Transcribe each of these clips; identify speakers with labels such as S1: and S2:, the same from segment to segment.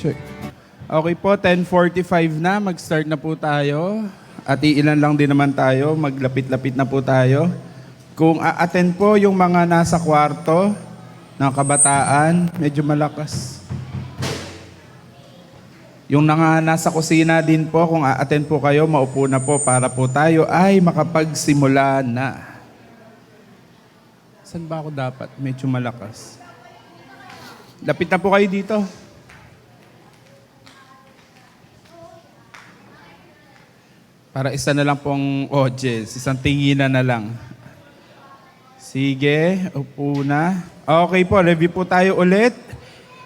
S1: check. Okay po, 10:45 na. Mag-start na po tayo. At iilan lang din naman tayo. Maglapit-lapit na po tayo. Kung a-attend po yung mga nasa kwarto ng kabataan, medyo malakas. Yung nasa kusina din po, kung a-attend po kayo, maupo na po para po tayo ay makapagsimula na. Saan ba ako dapat? Medyo malakas. Lapit na po kayo dito. Para isa na lang pong audience. Isang tinginan na lang. Sige, upo na. Okay po, review po tayo ulit.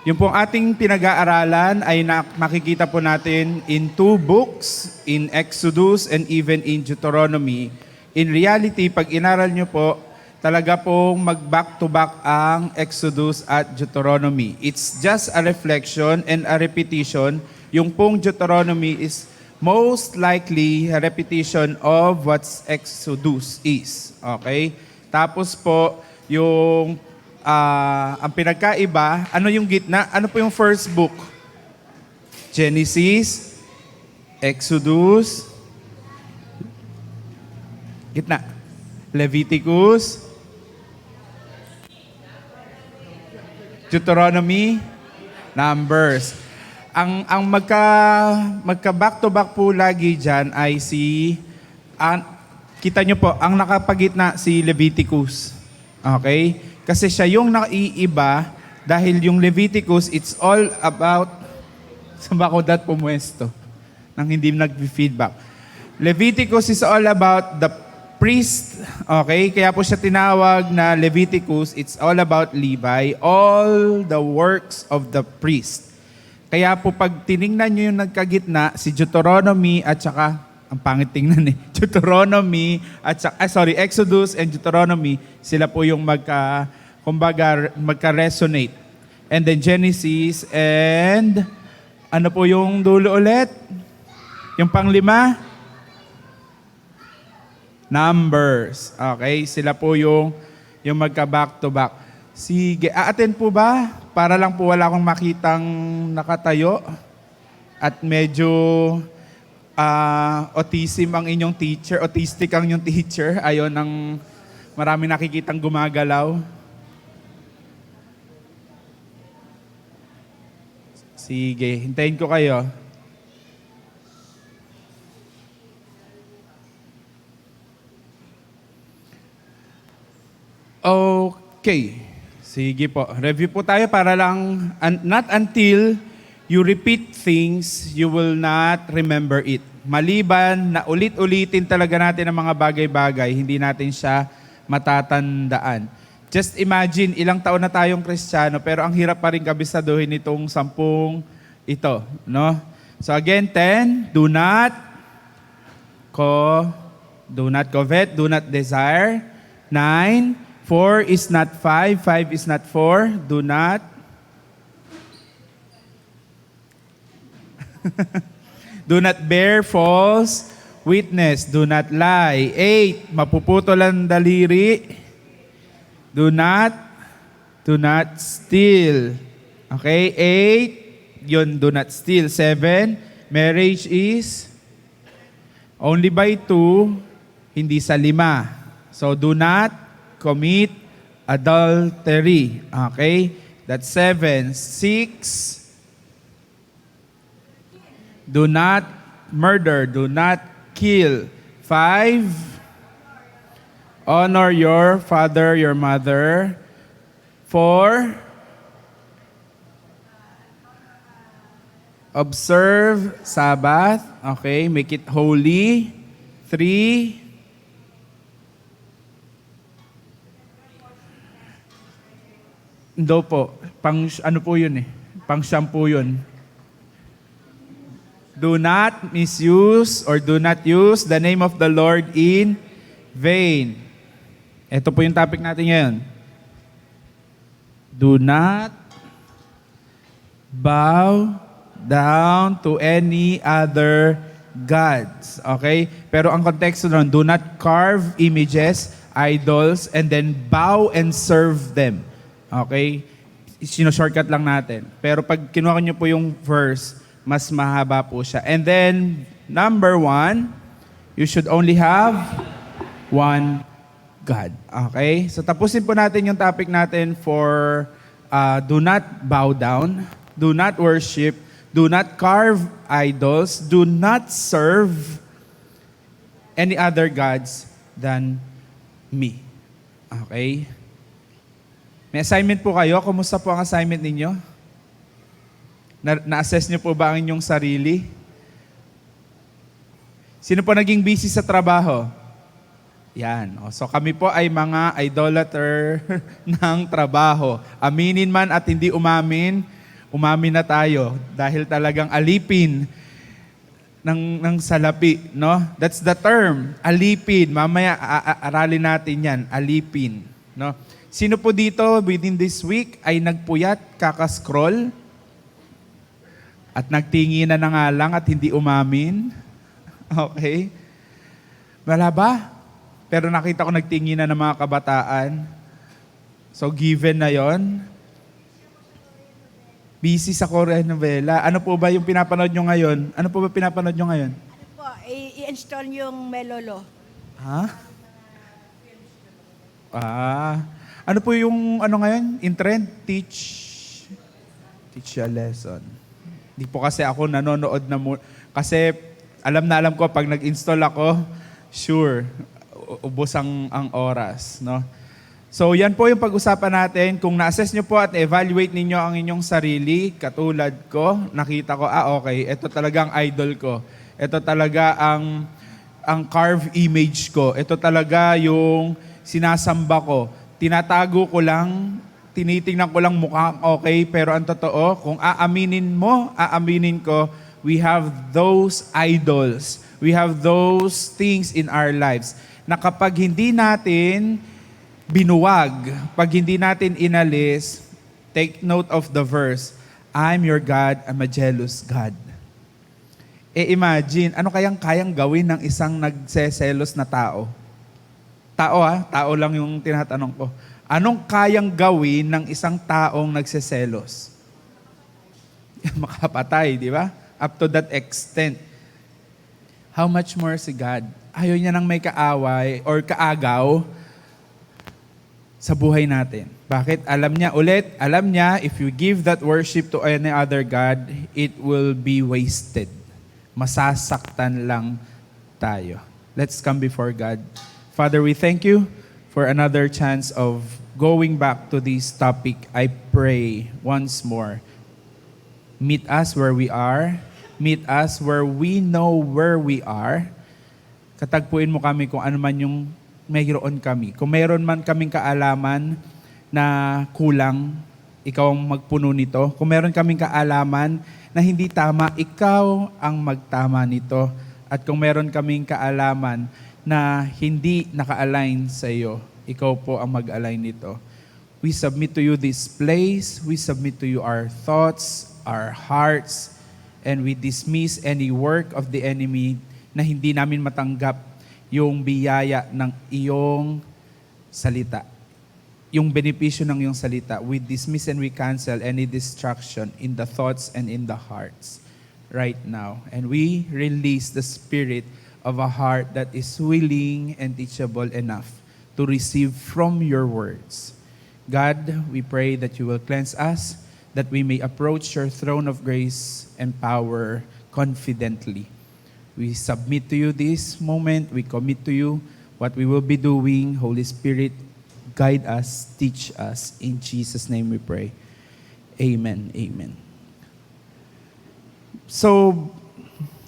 S1: Yung pong ating pinag-aaralan ay makikita po natin in 2 books, in Exodus and even in Deuteronomy. In reality, pag inaral nyo po, talaga pong mag-back-to-back ang Exodus at Deuteronomy. It's just a reflection and a repetition. Yung pong Deuteronomy is most likely a repetition of what Exodus is. Okay? Tapos po, yung ang pinagkaiba, ano yung gitna? Ano po yung first book? Genesis, Exodus, gitna. Leviticus, Deuteronomy, Numbers. Ang magka back to back po lagi diyan ay kita nyo po, ang nakapagitna si Leviticus. Okay? Kasi siya yung naiiba dahil yung Leviticus, it's all about, saan ba ako pumuesto? Nang hindi nag-feedback. Leviticus is all about the priest. Okay? Kaya po siya tinawag na Leviticus. It's all about Levi. All the works of the priest. Kaya po pag tiningnan nyo yung nagkagitna, si Deuteronomy at saka, ang pangit tingnan Deuteronomy at saka, Exodus and Deuteronomy, sila po yung magka-resonate. And then Genesis and, ano po yung dulo ulit? Yung panglima? Numbers. Okay, sila po yung magka-back to back. Sige, a-attend po ba? Para lang po wala akong makitang nakatayo at medyo autism ang inyong teacher, autistic ang inyong teacher. Ayon ang marami nakikitang gumagalaw. Sige, hintayin ko kayo. Okay. Sige po. Review po tayo para lang, not until you repeat things, you will not remember it. Maliban na ulit-ulitin talaga natin ang mga bagay-bagay, hindi natin siya matatandaan. Just imagine, ilang taon na tayong Kristiyano, pero ang hirap pa rin kabisaduhin itong 10 ito. No? So again, 10, do not covet, do not desire. 9, 4 is not 5, 5 is not 4. Do not. Do not bear false witness. Do not lie. 8, mapuputol ang daliri. Do not steal. Okay, 8, yun, do not steal. 7, marriage is only by 2, hindi sa 5. So, do not commit adultery. Okay? That's 7. 6, do not murder. Do not kill. 5, honor your father, your mother. 4, observe Sabbath. Okay? Make it holy. 3, do po. Ano po yun Pang-siyam po yun. Do not misuse or do not use the name of the Lord in vain. Ito po yung topic natin ngayon. Do not bow down to any other gods. Okay? Pero ang konteksto nun, do not carve images, idols, and then bow and serve them. Okay? Sino-shortcut lang natin. Pero pag kinuha niyo po yung verse, mas mahaba po siya. And then, number 1, you should only have one God. Okay? So tapusin po natin yung topic natin for do not bow down, do not worship, do not carve idols, do not serve any other gods than me. Okay? May assignment po kayo. Kumusta po ang assignment ninyo? Na-assess niyo po ba ang inyong sarili? Sino po naging busy sa trabaho? Yan. So kami po ay mga idolater ng trabaho. Aminin man at hindi umamin, umamin na tayo dahil talagang alipin ng salapi, no? That's the term, alipin. Mamaya aralin natin 'yan, alipin, no? Sino po dito within this week ay nagpuyat, kakascroll at nagtingin na nga lang at hindi umamin? Okay? Wala ba? Pero nakita ko nagtingin na ng mga kabataan. So given na 'yon. Busy sa Korean novela. Ano po ba yung pinapanood nyo ngayon? Ano po ba pinapanood nyo ngayon?
S2: Ano po, i-install yung Melolo.
S1: Ha? Ano po yung ano ngayon? In trend? Teach a lesson. Hindi po kasi ako nanonood na kasi alam ko pag nag-install ako, sure, ubos ang oras, no? So yan po yung pag-usapan natin. Kung na-assess nyo po at evaluate ninyo ang inyong sarili, katulad ko, nakita ko, okay, ito talagang idol ko. Ito talaga ang carved image ko. Ito talaga yung sinasamba ko. Tinatago ko lang, tinitingnan ko lang mukhang okay, pero ang totoo, kung aaminin ko, we have those idols. We have those things in our lives na kapag hindi natin binuwag, pag hindi natin inalis, take note of the verse, I'm your God, I'm a jealous God. Imagine, ano kayang gawin ng isang nagseselos na tao? Tao lang yung tinatanong ko. Anong kayang gawin ng isang taong nagseselos? Makapatay, di ba? Up to that extent. How much more si God? Ayaw niya nang may kaaway or kaagaw sa buhay natin. Bakit? Alam niya, if you give that worship to any other God, it will be wasted. Masasaktan lang tayo. Let's come before God. Father, we thank you for another chance of going back to this topic. I pray once more, meet us where we are. Meet us where we know where we are. Katagpuin mo kami kung ano man yung mayroon kami. Kung mayroon man kaming kaalaman na kulang, ikaw ang magpuno nito. Kung mayroon kaming kaalaman na hindi tama, ikaw ang magtama nito. At kung mayroon kaming kaalaman na hindi naka-align sa iyo, ikaw po ang mag-align nito. We submit to you this place. We submit to you our thoughts, our hearts, and we dismiss any work of the enemy na hindi namin matanggap yung biyaya ng iyong salita. Yung benepisyo ng iyong salita. We dismiss and we cancel any distraction in the thoughts and in the hearts right now. And we release the spirit of a heart that is willing and teachable enough to receive from your words. God, we pray that you will cleanse us, that we may approach your throne of grace and power confidently. We submit to you this moment. We commit to you what we will be doing. Holy Spirit, guide us, teach us. In Jesus' name we pray. Amen. Amen. So,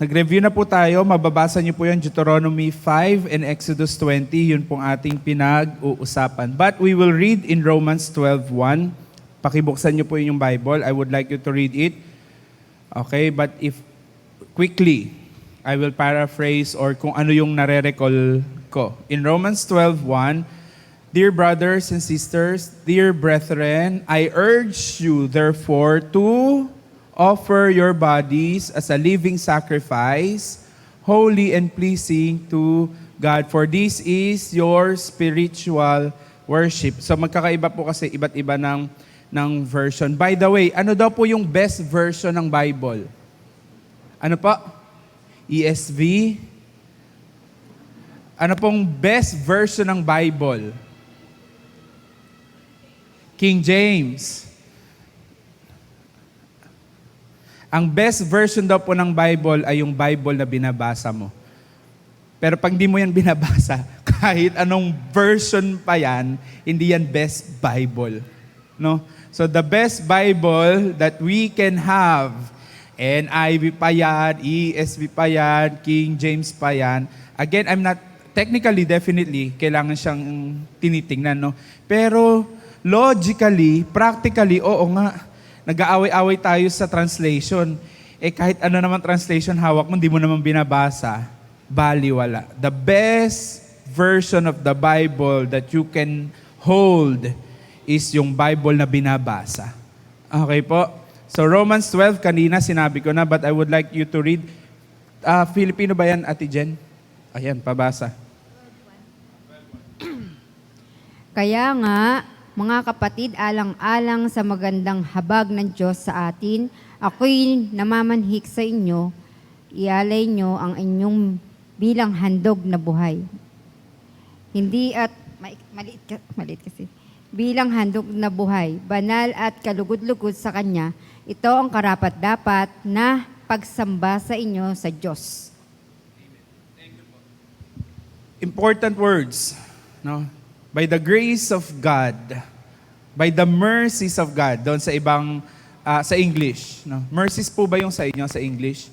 S1: nag-review na po tayo. Mababasa niyo po yung Deuteronomy 5 and Exodus 20. Yun pong ating pinag-uusapan. But we will read in Romans 12:1. Pakibuksan niyo po yung Bible. I would like you to read it. Okay, but if quickly, I will paraphrase or kung ano yung nare-recall ko. In Romans 12:1, dear brothers and sisters, dear brethren, I urge you therefore to offer your bodies as a living sacrifice, holy and pleasing to God, for this is your spiritual worship. So magkakaiba po kasi iba't iba ng ng version. By the way, ano daw po yung best version ng Bible? Ano po? ESV? Ano pong best version ng Bible? King James. Ang best version daw po ng Bible ay yung Bible na binabasa mo. Pero pag di mo yan binabasa, kahit anong version pa yan, hindi yan best Bible. No? So the best Bible that we can have, NIV pa yan, ESV pa yan, King James pa yan. Again, I'm not, technically, definitely, kailangan siyang tinitingnan. No? Pero logically, practically, oo nga, nag-aaway-away tayo sa translation. Kahit ano naman translation hawak mo, hindi mo naman binabasa, baliwala. The best version of the Bible that you can hold is yung Bible na binabasa. Okay po? So Romans 12, kanina sinabi ko na, but I would like you to read. Filipino ba yan, Ate Jen? Ayan, pabasa.
S3: Kaya nga, mga kapatid, alang-alang sa magandang habag ng Diyos sa atin, ako'y namamanhik sa inyo, ialay nyo ang inyong bilang handog na buhay. Hindi at, maliit kasi, bilang handog na buhay, banal at kalugod-lugod sa Kanya, ito ang karapat-dapat na pagsamba sa inyo sa Diyos.
S1: Important words, no? By the grace of God, by the mercies of God, doon sa ibang, sa English, no? Mercies po ba yung sa inyo sa English?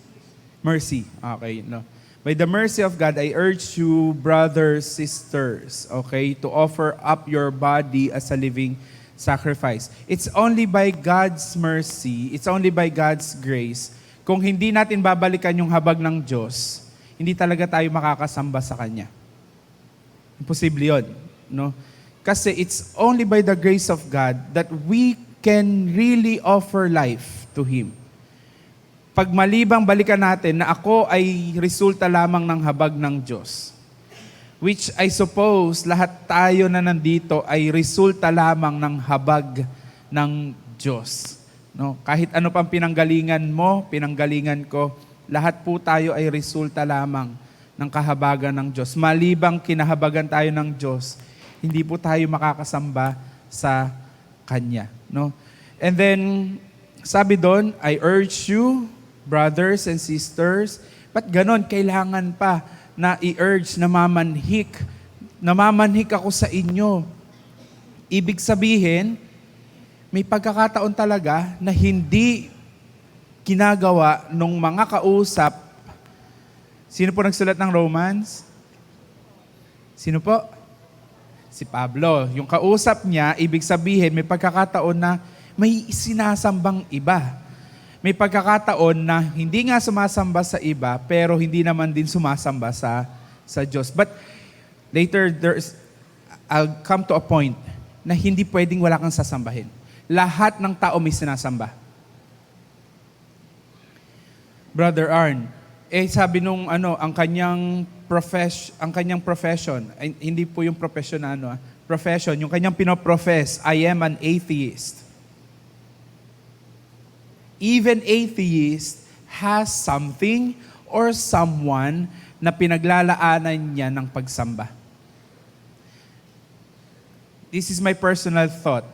S1: Mercy, okay, no? By the mercy of God, I urge you, brothers, sisters, okay, to offer up your body as a living sacrifice. It's only by God's mercy, it's only by God's grace. Kung hindi natin babalikan yung habag ng Diyos, hindi talaga tayo makakasamba sa Kanya. Imposible yun, no? Kasi it's only by the grace of God that we can really offer life to Him. Pag malibang balikan natin na ako ay resulta lamang ng habag ng Diyos, which I suppose lahat tayo na nandito ay resulta lamang ng habag ng Diyos. No? Kahit ano pang pinanggalingan mo, pinanggalingan ko, lahat po tayo ay resulta lamang ng kahabagan ng Diyos. Malibang kinahabagan tayo ng Diyos, hindi po tayo makakasamba sa Kanya. No? And then, sabi doon, I urge you, brothers and sisters, ba't ganon? Kailangan pa na i-urge, namamanhik. Namamanhik ako sa inyo. Ibig sabihin, may pagkakataon talaga na hindi ginagawa nung mga kausap. Sino po nagsulat ng Romans? Sino po? Si Pablo. Yung kausap niya, ibig sabihin, may pagkakataon na may sinasambang iba. May pagkakataon na hindi nga sumasamba sa iba, pero hindi naman din sumasamba sa Diyos. But later, I'll come to a point na hindi pwedeng wala kang sasambahin. Lahat ng tao may sinasamba. Brother Arn, sabi nung ang kanyang profession, hindi po yung profession na profession, yung kanyang pinoprofess, I am an atheist. Even atheist has something or someone na pinaglalaanan niya ng pagsamba. This is my personal thought.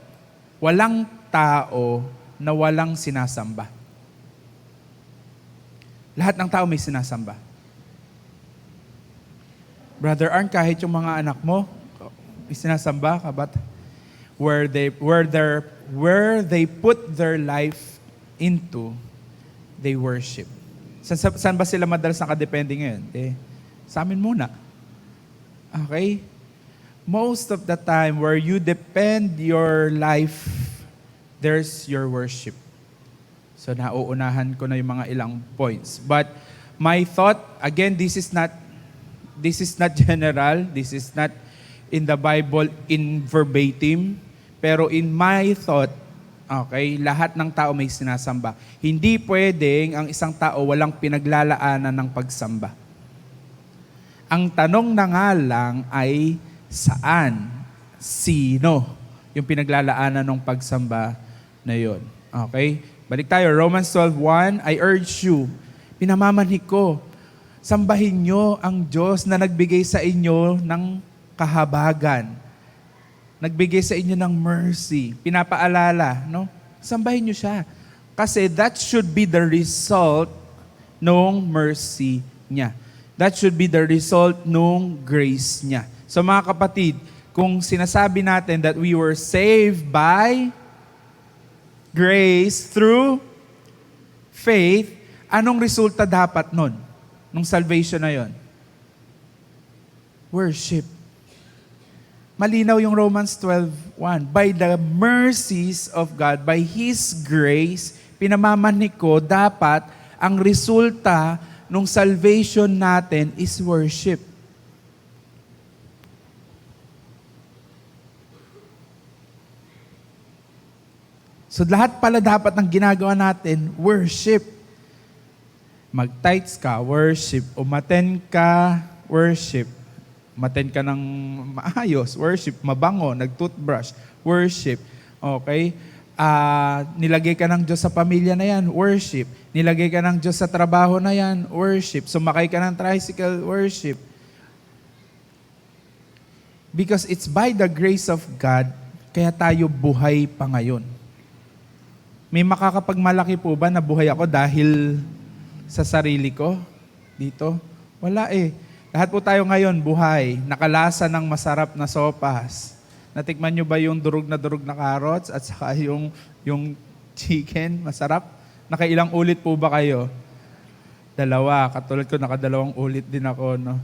S1: Walang tao na walang sinasamba. Lahat ng tao may sinasamba. Brother Arn, kahit yung mga anak mo, may sinasamba ka ba't? Where they put their life into, they worship. Saan ba sila madalas nakadepende ngayon? Sa amin muna. Okay? Most of the time, where you depend your life, there's your worship. So nauunahan ko na yung mga ilang points. But my thought, again, this is not general, this is not in the Bible in verbatim, pero in my thought, okay, lahat ng tao may sinasamba. Hindi pwedeng ang isang tao walang pinaglalaanan ng pagsamba. Ang tanong na nga lang ay saan, sino yung pinaglalaanan ng pagsamba na yon. Okay? Balik tayo. Romans 12:1, I urge you, pinamamanhik ko, sambahin nyo ang Diyos na nagbigay sa inyo ng kahabagan. Nagbigay sa inyo ng mercy. Pinapaalala, no? Sambahin nyo siya. Kasi that should be the result nung mercy niya. That should be the result nung grace niya. So mga kapatid, kung sinasabi natin that we were saved by grace through faith, anong resulta dapat nun? Nung salvation na yon? Worship. Malinaw yung Romans 12:1. By the mercies of God, by His grace, pinamamanhik ko, dapat ang resulta nung salvation natin is worship. So lahat pala dapat ng ginagawa natin, worship. Mag-tithes ka, worship. Umaten ka, worship. Umaten ka ng maayos, worship. Mabango, nag-toothbrush, worship. Okay? Nilagay ka ng Diyos sa pamilya na yan, worship. Nilagay ka ng Diyos sa trabaho na yan, worship. Sumakay ka ng tricycle, worship. Because it's by the grace of God, kaya tayo buhay pa ngayon. May makakapagmalaki po ba na buhay ako dahil sa sarili ko? Dito? Wala eh. Lahat po tayo ngayon buhay, nakalasa ng masarap na sopas. Natikman nyo ba yung durog na carrots at saka yung chicken? Masarap? Nakailang ulit po ba kayo? 2. Katulad ko, nakadalawang ulit din ako, no?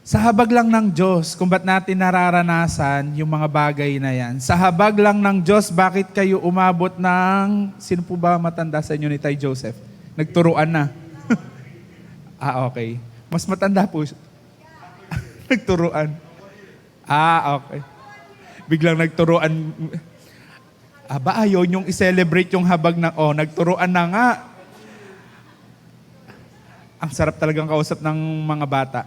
S1: Sa habag lang ng Diyos, kung ba't natin nararanasan yung mga bagay na yan. Sa habag lang ng Diyos, bakit kayo umabot ng... Sino po ba matanda sa inyo ni Tay Joseph? Nagturuan na. Okay. Mas matanda po siya. Nagturuan. Okay. Biglang nagturuan. Ayaw niyong i-celebrate yung habag na, nagturuan na nga. Ang sarap talagang kausap ng mga bata.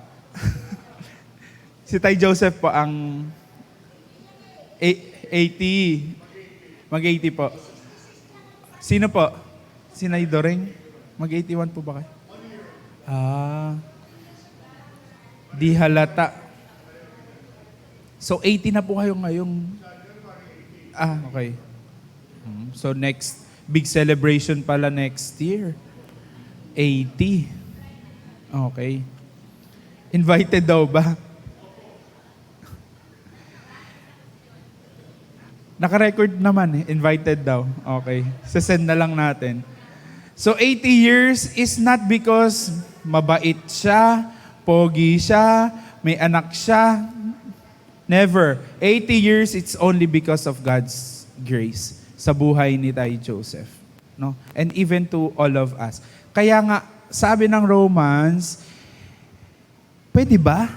S1: Si Tay Joseph po ang 80. Mag-80 po. Sino po? Si Nay Doreng? Mag-81 po ba kayo? Di halata. So 80 na po kayo ngayong... Okay. So next, big celebration pala next year. 80. Okay. Invited daw ba? Naka-record naman invited daw. Okay. Sasend na lang natin. So 80 years is not because mabait siya, pogi siya, may anak siya. Never. 80 years, it's only because of God's grace sa buhay ni Tay Joseph. No? And even to all of us. Kaya nga, sabi ng Romans, pwede ba?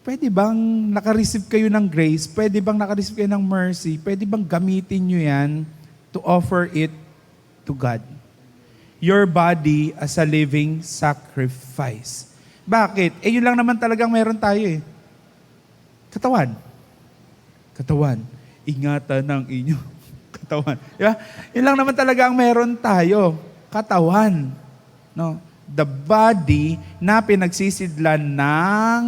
S1: Pwede bang nakareceive kayo ng grace? Pwede bang nakareceive kayo ng mercy? Pwede bang gamitin nyo yan to offer it to God? Your body as a living sacrifice. Bakit? Yun lang naman talagang meron tayo eh. Katawan. Ingatan ng inyong katawan. Diba? Yun lang naman talaga ang meron tayo. Katawan. No? The body na pinagsisidlan ng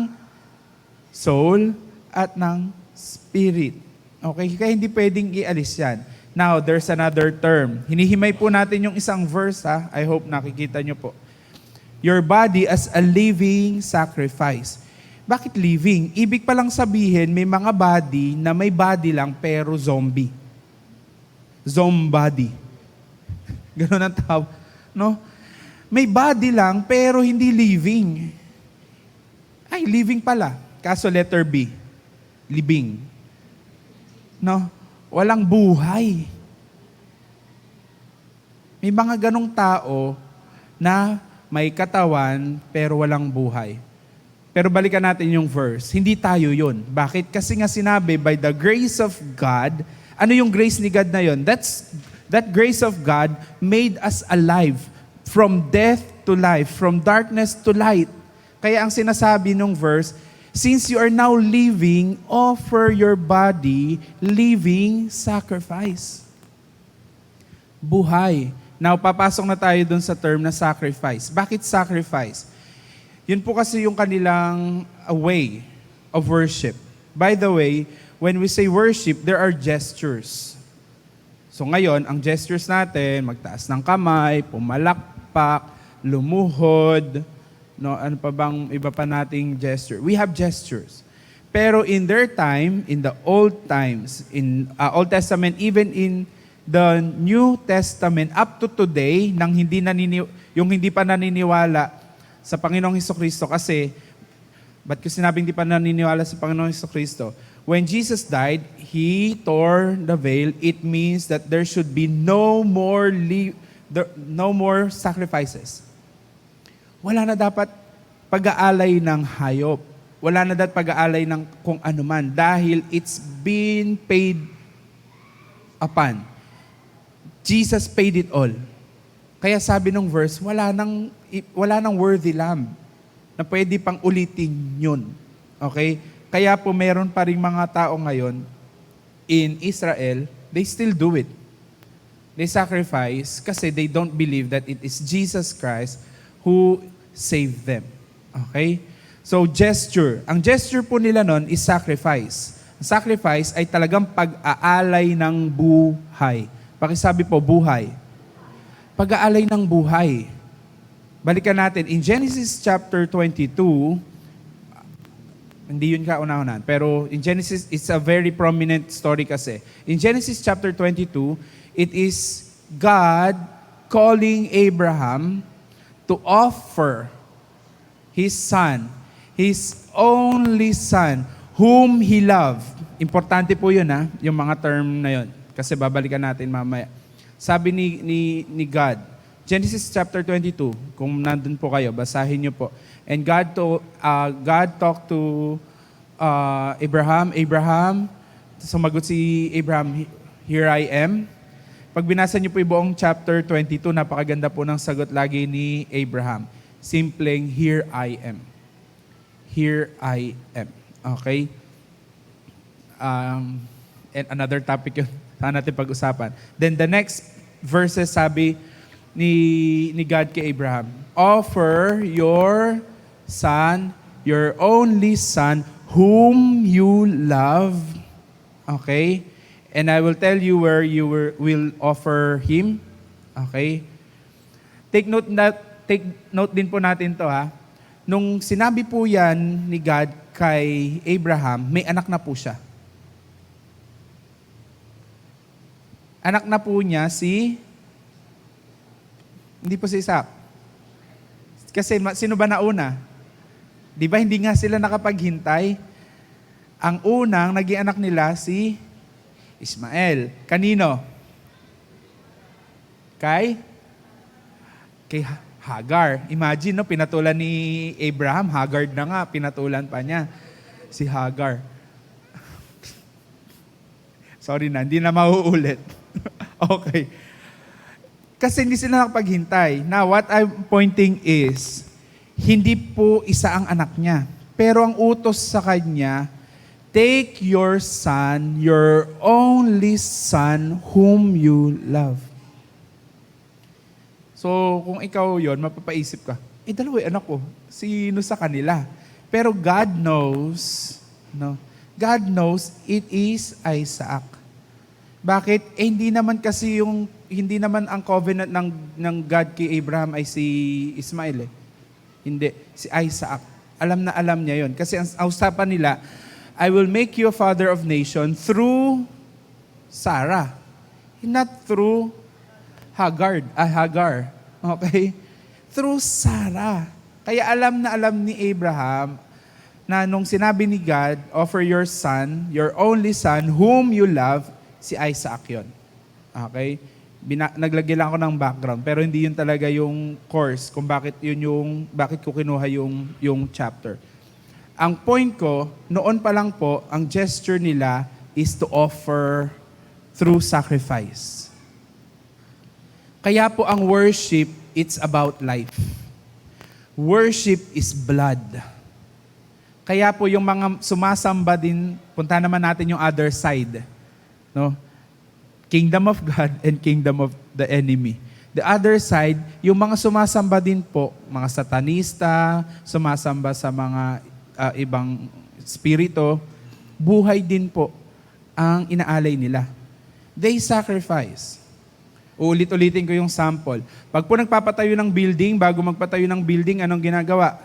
S1: soul at ng spirit. Okay? Kaya hindi pwedeng ialis yan. Now, there's another term. Hinihimay po natin yung isang verse, ha? I hope nakikita nyo po. Your body as a living sacrifice. Bakit living? Ibig palang sabihin, may mga body na may body lang pero zombie. Zombody. Ganun ang tawag. No? May body lang pero hindi living. Living pala. Kaso letter B. Libing. No? Walang buhay. May mga ganong tao na may katawan pero walang buhay. Pero balikan natin yung verse. Hindi tayo yun. Bakit? Kasi nga sinabi, by the grace of God, ano yung grace ni God na yun? That grace of God made us alive from death to life, from darkness to light. Kaya ang sinasabi nung verse, Since you are now living, offer your body living sacrifice. Buhay. Now, papasok na tayo dun sa term na sacrifice. Bakit sacrifice? Yun po kasi yung kanilang way of worship. By the way, when we say worship, there are gestures. So ngayon, ang gestures natin, magtaas ng kamay, pumalakpak, lumuhod, no, ano pa bang iba pa nating gesture? We have gestures. Pero in their time, in the old times, in Old Testament, even in the New Testament, up to today, yung hindi pa naniniwala sa Panginoong Hesukristo, kasi, ba't ko sinabing hindi pa naniniwala sa Panginoong Hesukristo? When Jesus died, He tore the veil. It means that there should be no more sacrifices. Wala na dapat pag-aalay ng hayop. Wala na dapat pag-aalay ng kung ano man dahil it's been paid upon. Jesus paid it all. Kaya sabi ng verse, wala nang worthy lamb na pwede pang ulitin yun. Okay? Kaya po meron pa rin mga tao ngayon in Israel, they still do it. They sacrifice kasi they don't believe that it is Jesus Christ who saved them. Okay? So, gesture. Ang gesture po nila nun is sacrifice. Ang sacrifice ay talagang pag-aalay ng buhay. Pakisabi po, buhay. Pag-aalay ng buhay. Balikan natin. In Genesis chapter 22, hindi yun kauna-unahan, pero in Genesis, it's a very prominent story kasi. In Genesis chapter 22, it is God calling Abraham to offer His son, His only son, whom He loved. Importante po yun, yung mga term na yun. Kasi babalikan natin mamaya. Sabi ni God, Genesis chapter 22, kung nandun po kayo, basahin niyo po. And God talked to Abraham, sumagot si Abraham, "Here I am." Pag binasa niyo po yung buong chapter 22, napakaganda po ng sagot lagi ni Abraham. Simpleng, "Here I am." Here I am. Okay? And another topic yun. Saan natin pag-usapan. Then the next verses sabi ni God kay Abraham, "Offer your son, your only son, whom you love." Okay? And I will tell you where you will offer him. Okay? Take note din po natin to Nung sinabi po yan ni God kay Abraham, may anak na po siya. Anak na po niya hindi po si Isaac. Kasi sino ba nauna? Di ba hindi nga sila nakapaghintay? Ang unang naging anak nila si Ismael. Kanino? Kay Hagar. Imagine, pinatulan ni Abraham, Hagar na nga, pinatulan pa niya. Si Hagar. Sorry na, hindi na mauulit. Okay. Kasi hindi sila nakapaghintay. Now, what I'm pointing is, hindi po isa ang anak niya. Pero ang utos sa kanya, take your son, your only son, whom you love. So, kung ikaw yon, mapapaisip ka, dalawa yung anak ko. Sino sa kanila? Pero God knows, God knows it is Isaac. Bakit? Hindi naman ang covenant ng God kay Abraham ay si Ismael. Hindi, si Isaac. Alam na alam niya yon. Kasi ang usapan nila, I will make you a father of nation through Sarah. Not through Hagar. Okay? Through Sarah. Kaya alam na alam ni Abraham na nung sinabi ni God, offer your son, your only son, whom you love, si Isaac yon. Okay? Naglagay lang ako ng background, pero hindi yun talaga yung course kung bakit ko kinuha yung chapter. Ang point ko, noon pa lang po, ang gesture nila is to offer through sacrifice. Kaya po ang worship, it's about life. Worship is blood. Kaya po yung mga sumasamba din, punta naman natin yung other side. No? Kingdom of God and kingdom of the enemy. The other side, yung mga sumasamba din po, mga satanista, sumasamba sa mga ibang spirito, buhay din po ang inaalay nila. They sacrifice. Uulit-ulitin ko yung sample. Pag po nagpapatayo ng building, bago magpatayo ng building, anong ginagawa?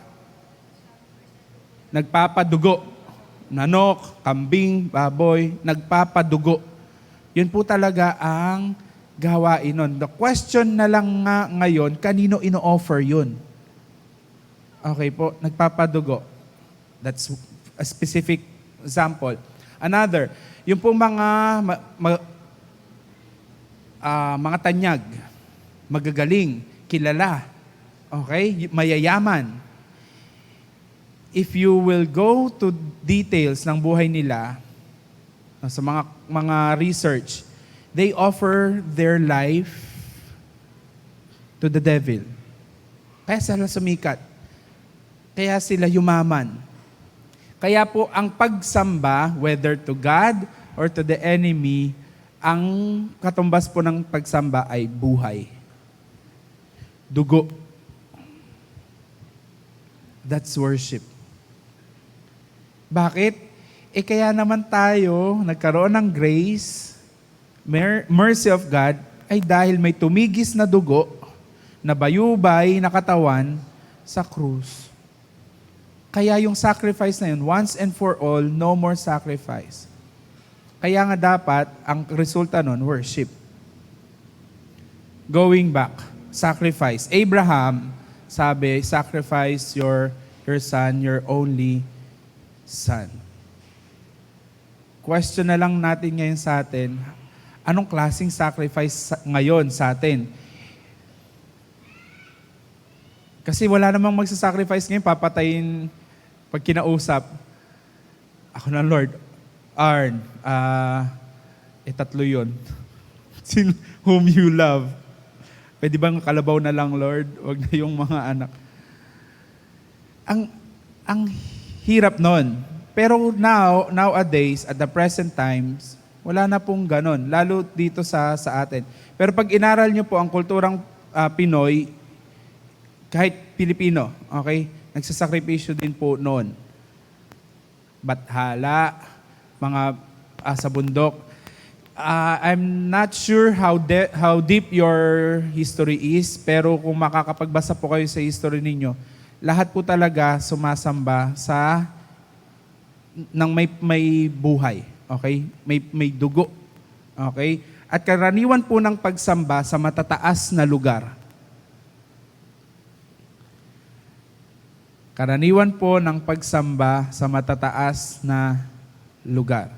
S1: Nagpapadugo. Nanok, kambing, baboy, nagpapadugo. Yun po talaga ang gawain nun. The question na lang nga ngayon, kanino ino-offer yun? Okay po, nagpapadugo. That's a specific example. Another, yung po mga tanyag, magagaling, kilala, okay, mayayaman. If you will go to details ng buhay nila, sa mga research, they offer their life to the devil. Kaya sila sumikat. Kaya sila yumaman. Kaya po ang pagsamba, whether to God or to the enemy, ang katumbas po ng pagsamba ay buhay. Dugo. That's worship. Bakit? Kaya naman tayo nagkaroon ng grace, mercy of God, ay dahil may tumigis na dugo, na bayubay na katawan sa krus. Kaya yung sacrifice na yun, once and for all, no more sacrifice. Kaya nga dapat, ang resulta nun, worship. Going back, sacrifice. Abraham, sabi, sacrifice your son, your only son. Question na lang natin ngayon sa atin, anong klaseng sacrifice ngayon sa atin? Kasi wala namang magsasacrifice ngayon, papatayin pag kinausap. Ako na, Lord, Arn, tatlo yun. Whom you love. Pwede bang kalabaw na lang, Lord? Huwag na yung mga anak. Ang hirap nun. Pero nowadays, at the present times, wala na pong ganon. Lalo dito sa atin. Pero pag inaral nyo po ang kulturang Pinoy, kahit Pilipino, okay? Nagsasakripisyo din po noon. Bathala, mga sa bundok. I'm not sure how deep your history is, pero kung makakapagbasa po kayo sa history ninyo, lahat po talaga sumasamba sa nang may buhay, okay? May dugo, okay? At karaniwan po ng pagsamba sa matataas na lugar. Karaniwan po ng pagsamba sa matataas na lugar.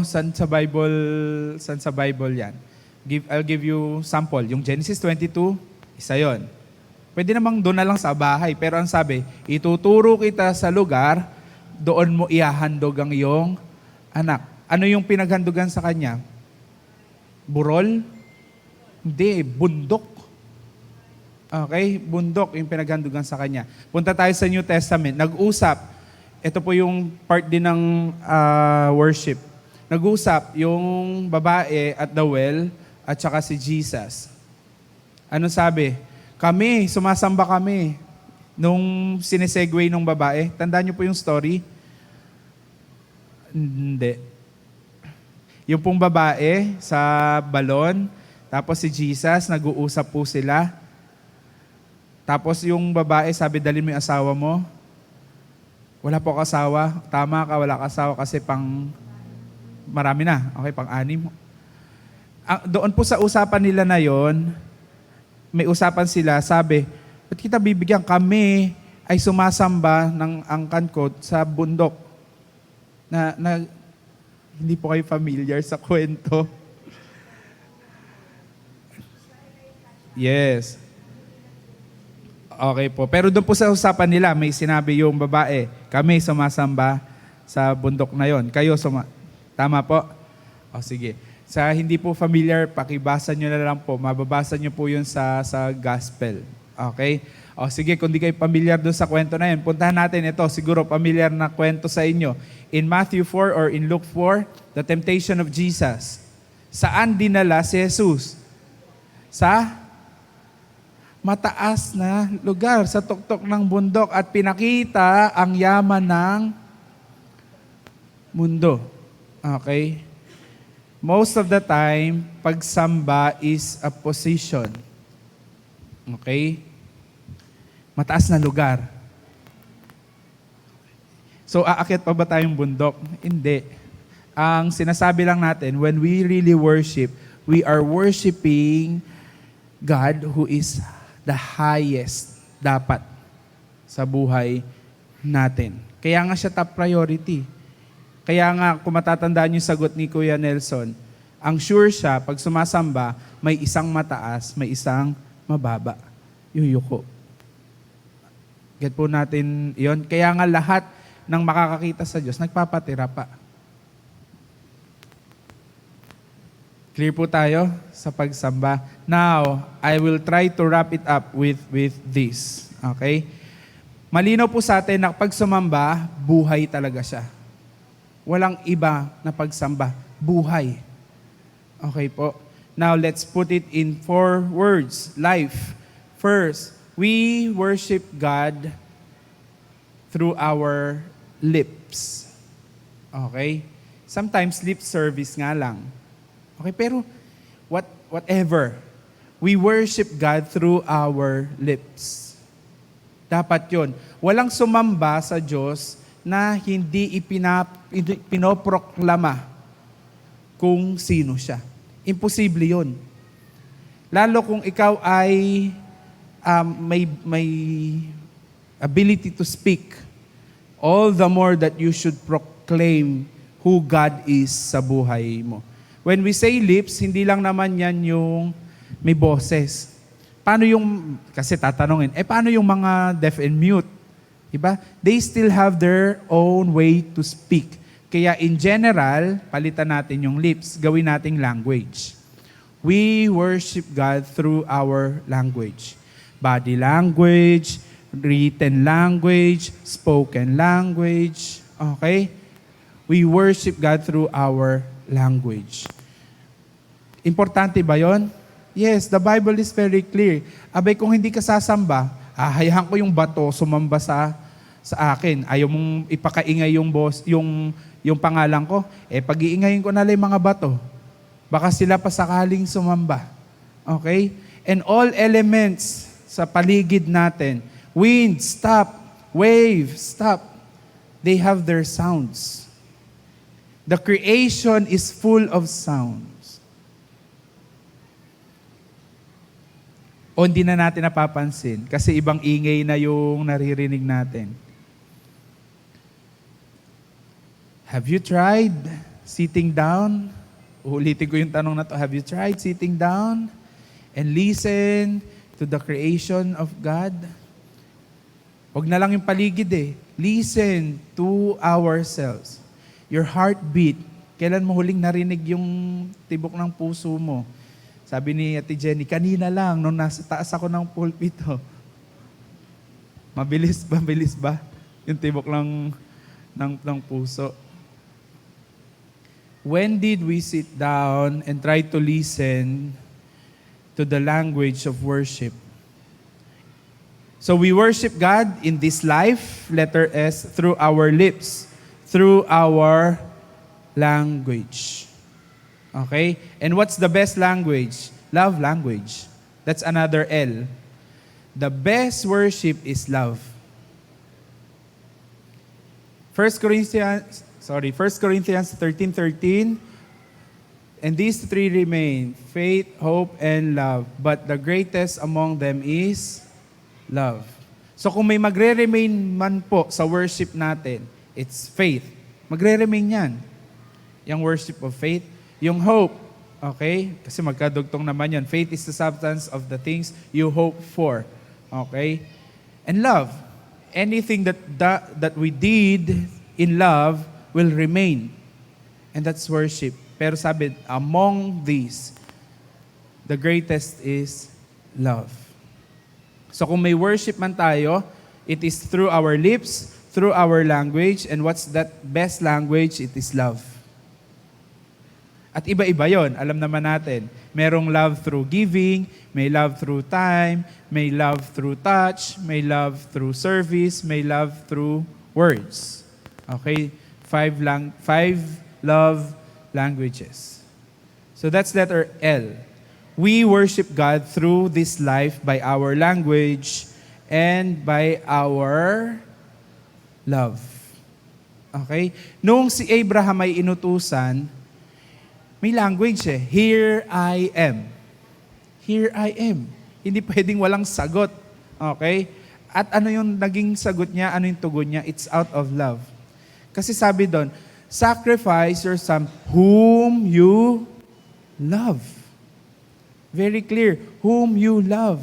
S1: Saan sa Bible yan? I'll give you sample. Yung Genesis 22, isa yon. Pwede namang doon na lang sa bahay. Pero ang sabi, ituturo kita sa lugar, doon mo ihahandog ang iyong anak. Ano yung pinaghandugan sa kanya? Burol? Hindi, bundok. Okay? Bundok yung pinaghandugan sa kanya. Punta tayo sa New Testament. Nag-usap. Ito po yung part din ng worship. Nag-usap yung babae at the well at saka si Jesus. Ano sabi? Kami, sumasamba kami. Nung sinesegue nung babae, tandaan niyo po yung story? Hindi. Yung pong babae sa balon, tapos si Jesus, nag-uusap po sila. Tapos yung babae, sabi, dalhin mo yung asawa mo. Wala po asawa. Tama ka, wala ka asawa kasi marami na. Okay, pang-anim. Doon po sa usapan nila na yon, may usapan sila, sabi, ba't kita bibigyan? Kami ay sumasamba ng angkan ko sa bundok. Na hindi po kayo familiar sa kwento. Yes. Okay po. Pero doon po sa usapan nila, may sinabi yung babae, kami sumasamba sa bundok na yon. Kayo tama po? O sige. Sa hindi po familiar, pakibasa nyo na lang po. Mababasa nyo po yun sa gospel. Okay? O sige, kung di kayo pamilyar doon sa kwento na yun, puntahan natin ito. Siguro pamilyar na kwento sa inyo. In Matthew 4 or in Luke 4, the temptation of Jesus. Saan dinala si Jesus? Sa mataas na lugar, sa tuktok ng bundok at pinakita ang yaman ng mundo. Okay? Most of the time, pagsamba is a position. Okay? Mataas na lugar. So, aakyat pa ba tayong bundok? Hindi. Ang sinasabi lang natin, when we really worship, we are worshiping God who is the highest dapat sa buhay natin. Kaya nga siya top priority. Kaya nga, kung matatandaan yung sagot ni Kuya Nelson, ang sure siya, pag sumasamba, may isang mataas, may isang mababa. Yuyuko. Get po natin yon. Kaya nga lahat ng makakakita sa Diyos, nagpapatira pa. Clear po tayo sa pagsamba. Now, I will try to wrap it up with this. Okay? Malinaw po sa atin na pag sumamba, buhay talaga siya. Walang iba na pagsamba. Buhay. Okay po. Now, let's put it in 4 words. Life. First, we worship God through our lips. Okay? Sometimes lip service nga lang. Okay, pero whatever. We worship God through our lips. Dapat yon. Walang sumamba sa Diyos na hindi pinoproklama kung sino siya. Imposible yon. Lalo kung ikaw ay may ability to speak, all the more that you should proclaim who God is sa buhay mo. When we say lips, hindi lang naman yan yung may boses. Paano yung, kasi tatanungin, paano yung mga deaf and mute? Diba? They still have their own way to speak. Kaya in general, palitan natin yung lips, gawin nating language. We worship God through our language. Body language, written language, spoken language. Okay? We worship God through our language. Importante ba yon? Yes, the Bible is very clear. Abay, kung hindi ka sasamba, hayahan ko yung bato sumamba sa akin. Ayaw mong ipakaingay yung yung pangalan ko. Pag-iingayin ko na lang yung mga bato. Baka sila pa sakaling sumamba. Okay? And all elements sa paligid natin, wind, stop, wave, stop. They have their sounds. The creation is full of sounds. O hindi na natin napapansin kasi ibang ingay na yung naririnig natin. Have you tried sitting down? Ulitin ko yung tanong na to. Have you tried sitting down and listen to the creation of God? Huwag na lang yung paligid Listen to ourselves. Your heartbeat. Kailan mo huling narinig yung tibok ng puso mo? Sabi ni Ate Jenny, kanina lang, nung nasa taas ako ng pulpito. Mabilis ba? Yung tibok ng puso. When did we sit down and try to listen to the language of worship? So we worship God in this life, letter S, through our lips, through our language. Okay? And what's the best language? Love language. That's another L. The best worship is love. 1 Corinthians 13:13. And these 3 remain, faith, hope, and love. But the greatest among them is love. So kung may magre-remain man po sa worship natin, it's faith. Magre-remain yan. Yung worship of faith. Yung hope, okay? Kasi magkadugtong naman yan. Faith is the substance of the things you hope for. Okay? And love. Anything that we did in love will remain. And that's worship. Pero sabi, among these, the greatest is love. So kung may worship man tayo, it is through our lips, through our language, and what's that best language? It is love. At iba-iba yon, alam naman natin. Merong love through giving, may love through time, may love through touch, may love through service, may love through words. Okay? Five love languages. So that's letter L. We worship God through this life by our language and by our love. Okay? Noong si Abraham ay inutusan, may language eh. Here I am. Here I am. Hindi pwedeng walang sagot. Okay? At ano yung naging sagot niya? Ano yung tugon niya? It's out of love. Kasi sabi doon, sacrifice your son whom you love. Very clear. Whom you love.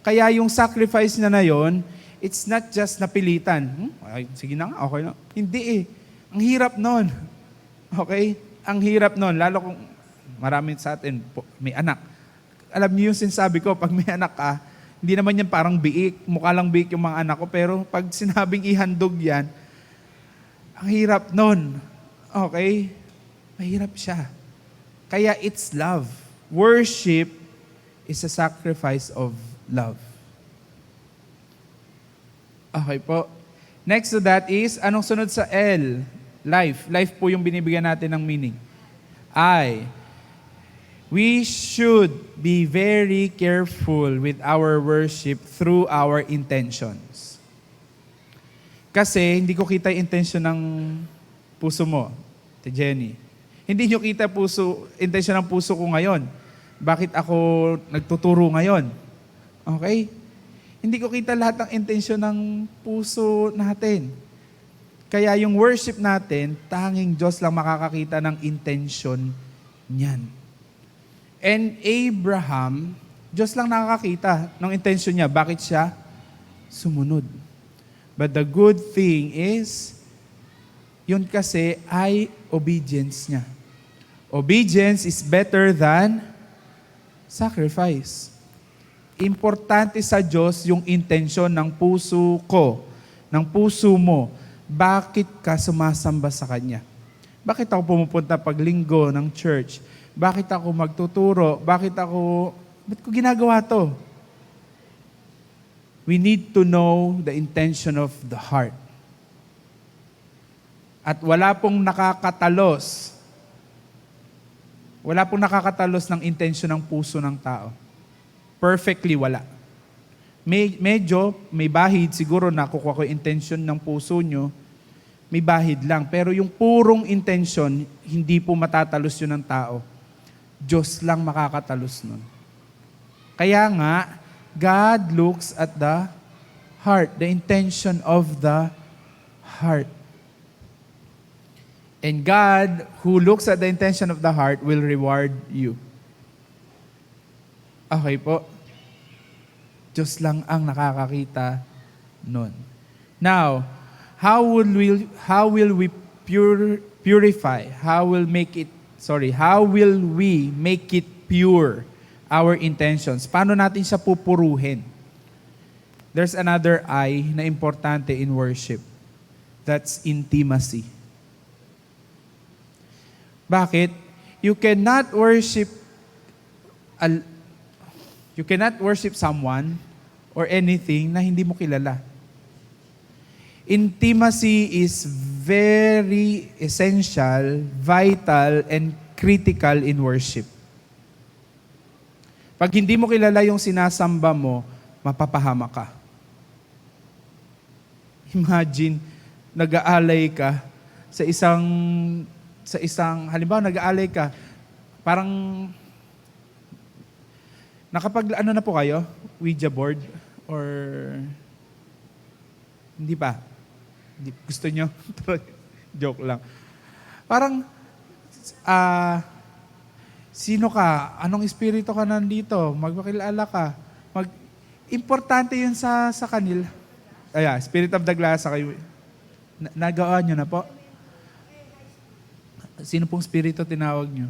S1: Kaya yung sacrifice na yon, it's not just napilitan. Ay, sige na nga, okay na. Hindi eh. Ang hirap nun. Okay? Ang hirap nun. Lalo kung marami sa atin may anak. Alam niyo yung sinasabi ko, pag may anak ka, hindi naman yan parang biik. Mukha lang biik yung mga anak ko. Pero pag sinabing ihandog yan, ang hirap nun. Okay? Mahirap siya. Kaya it's love. Worship is a sacrifice of love. Okay po. Next to that is, anong sunod sa L? Life. Life po yung binibigyan natin ng meaning. I. We should be very careful with our worship through our intentions. Kasi hindi ko kita yung intention ng puso mo, Jenny. Hindi nyo kita intention ng puso ko ngayon. Bakit ako nagtuturo ngayon? Okay? Hindi ko kita lahat ng intention ng puso natin. Kaya yung worship natin, tanging Diyos lang makakakita ng intention niyan. And Abraham, Diyos lang nakakakita ng intention niya. Bakit siya sumunod? But the good thing is, yun kasi ay obedience niya. Obedience is better than sacrifice. Importante sa Diyos yung intention ng puso ko, ng puso mo. Bakit ka sumasamba sa Kanya? Bakit ako pumupunta paglinggo ng church? Bakit ako magtuturo? Ba't ko ginagawa to? We need to know the intention of the heart. At wala pong nakakatalos ng intention ng puso ng tao. Perfectly wala. Medyo may bahid siguro na kukuha ko yung intention ng puso nyo, may bahid lang. Pero yung purong intention, hindi po matatalos yun ng tao. Diyos lang makakatalos nun. Kaya nga, God looks at the heart, the intention of the heart. And God, who looks at the intention of the heart, will reward you. Okay po? Diyos lang ang nakakakita nun. Now, how will we purify? How will we make it pure? Our intentions. Paano natin siya pupuruhin? There's another I na importante in worship. That's intimacy. Bakit? You cannot worship someone or anything na hindi mo kilala. Intimacy is very essential, vital, and critical in worship. Pag hindi mo kilala yung sinasamba mo, mapapahama ka. Imagine, nag-aalay ka sa isang, halimbawa nag-aalay ka, parang, ano na po kayo? Ouija board? Or, hindi pa? Gusto nyo? Joke lang. Parang, sino ka? Anong espiritu ka nandito? Magpakilala ka. Importante yun sa kanila. Spirit of the glass. Nagawa nyo na po? Sino pong spirito tinawag nyo?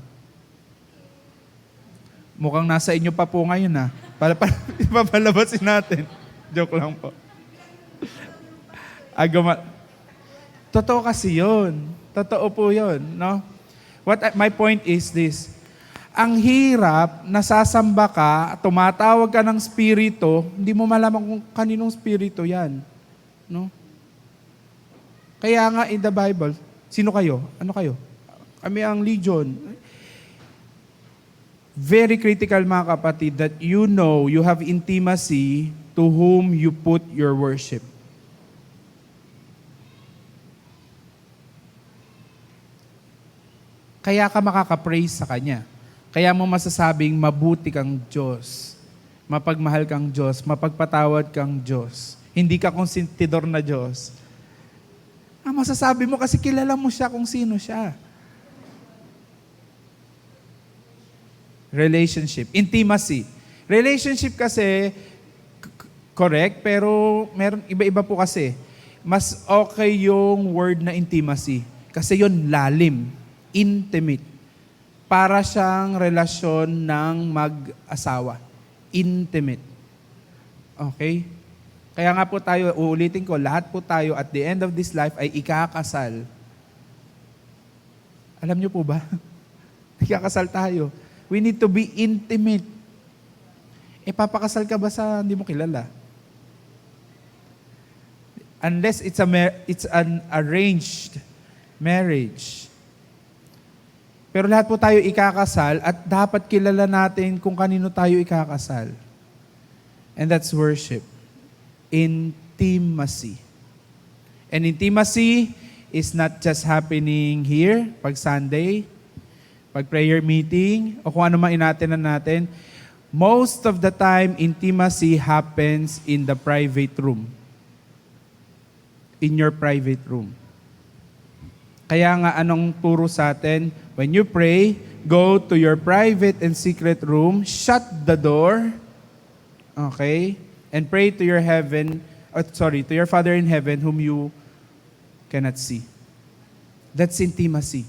S1: Mukhang nasa inyo pa po ngayon ha. Papalabasin natin. Joke lang po. Agama. Totoo kasi yun. Totoo po yun, no? My point is this. Ang hirap, nasasamba ka, tumatawag ka ng spirito, hindi mo malaman kung kaninong spirito yan. No? Kaya nga in the Bible, sino kayo? Ano kayo? Kami ang legion. Very critical mga kapatid that you know you have intimacy to whom you put your worship. Kaya ka makaka-praise sa Kanya. Kaya mo masasabing mabuti kang Diyos, mapagmahal kang Diyos, mapagpatawad kang Diyos. Hindi ka konsentidor na Diyos. Ang masasabi mo kasi kilala mo siya kung sino siya. Relationship, intimacy. Relationship kasi, correct, pero meron iba-iba po kasi. Mas okay yung word na intimacy. Kasi yun lalim, intimate. Para siyang relasyon ng mag-asawa. Intimate. Okay? Kaya nga po tayo, uulitin ko, lahat po tayo at the end of this life ay ikakasal. Alam niyo po ba? Ikakasal tayo. We need to be intimate. Papakasal ka ba sa hindi mo kilala? Unless it's an arranged marriage. Pero lahat po tayo ikakasal at dapat kilala natin kung kanino tayo ikakasal. And that's worship. Intimacy. And intimacy is not just happening here, pag Sunday, pag prayer meeting, o kung ano man inatenan natin. Most of the time, intimacy happens in the private room. In your private room. Kaya nga anong turo sa atin? When you pray, go to your private and secret room, shut the door, okay? And pray to your to your Father in heaven whom you cannot see. That's intimacy.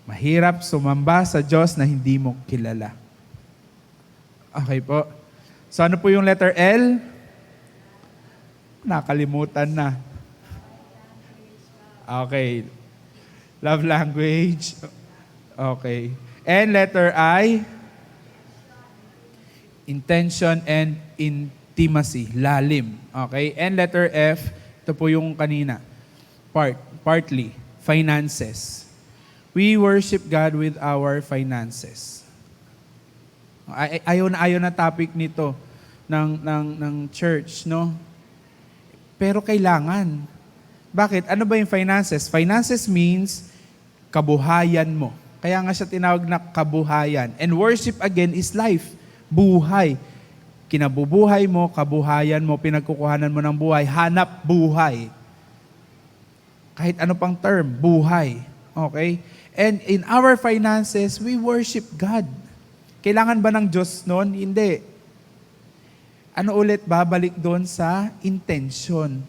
S1: Mahirap sumamba sa Diyos na hindi mo kilala. Okay po. So ano po yung letter L? Nakalimutan na. Okay. Love language. Okay. And letter I? Intention and intimacy. Lalim. Okay? And letter F, ito po yung kanina. Partly. Finances. We worship God with our finances. Ayaw na topic nito ng church, no? Pero kailangan. Bakit? Ano ba yung finances? Finances means kabuhayan mo. Kaya nga siya tinawag na kabuhayan. And worship again is life. Buhay. Kinabubuhay mo, kabuhayan mo, pinagkukuhanan mo ng buhay, hanap buhay. Kahit ano pang term, buhay. Okay? And in our finances, we worship God. Kailangan ba ng Diyos nun? Hindi. Ano ulit? Babalik doon sa intention.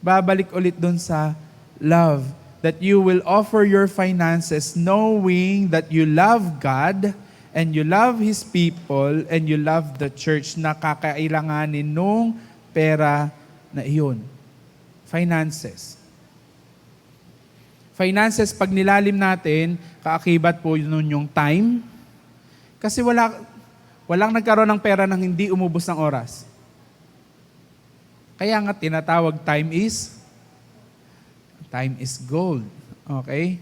S1: Babalik ulit doon sa love. That you will offer your finances knowing that you love God and you love His people and you love the church na kakailanganin nung pera na iyon. Finances. Finances, pag nilalim natin, kaakibat po yun yung time. Kasi walang nagkaroon ng pera nang hindi umubos ng oras. Kaya nga tinatawag time is gold. Okay?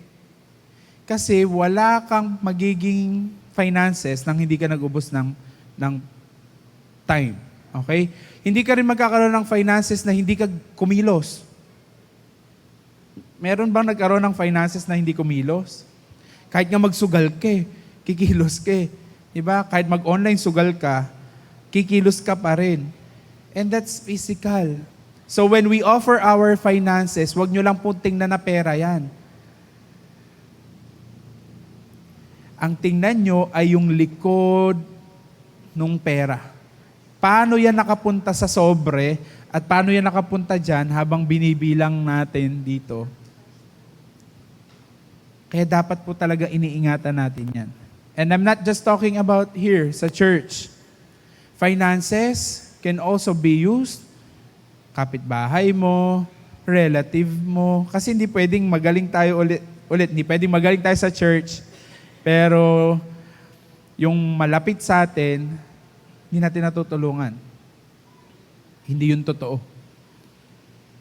S1: Kasi wala kang magiging finances nang hindi ka nag-ubos ng time. Okay? Hindi ka rin magkakaroon ng finances na hindi ka kumilos. Meron bang nagkaroon ng finances na hindi kumilos? Kahit nga magsugal ka, kikilos ka. Diba? Kahit mag-online sugal ka, kikilos ka pa rin. And that's physical. So when we offer our finances, wag nyo lang po tingnan na pera yan. Ang tingnan nyo ay yung likod ng pera. Paano yan nakapunta sa sobre at paano yan nakapunta dyan habang binibilang natin dito. Kaya dapat po talaga iniingatan natin yan. And I'm not just talking about here sa church. Finances can also be used. Kapitbahay mo, relative mo. Kasi hindi pwedeng magaling tayo ulit. Hindi pwedeng magaling tayo sa church. Pero yung malapit sa atin, hindi natin natutulungan. Hindi yun totoo.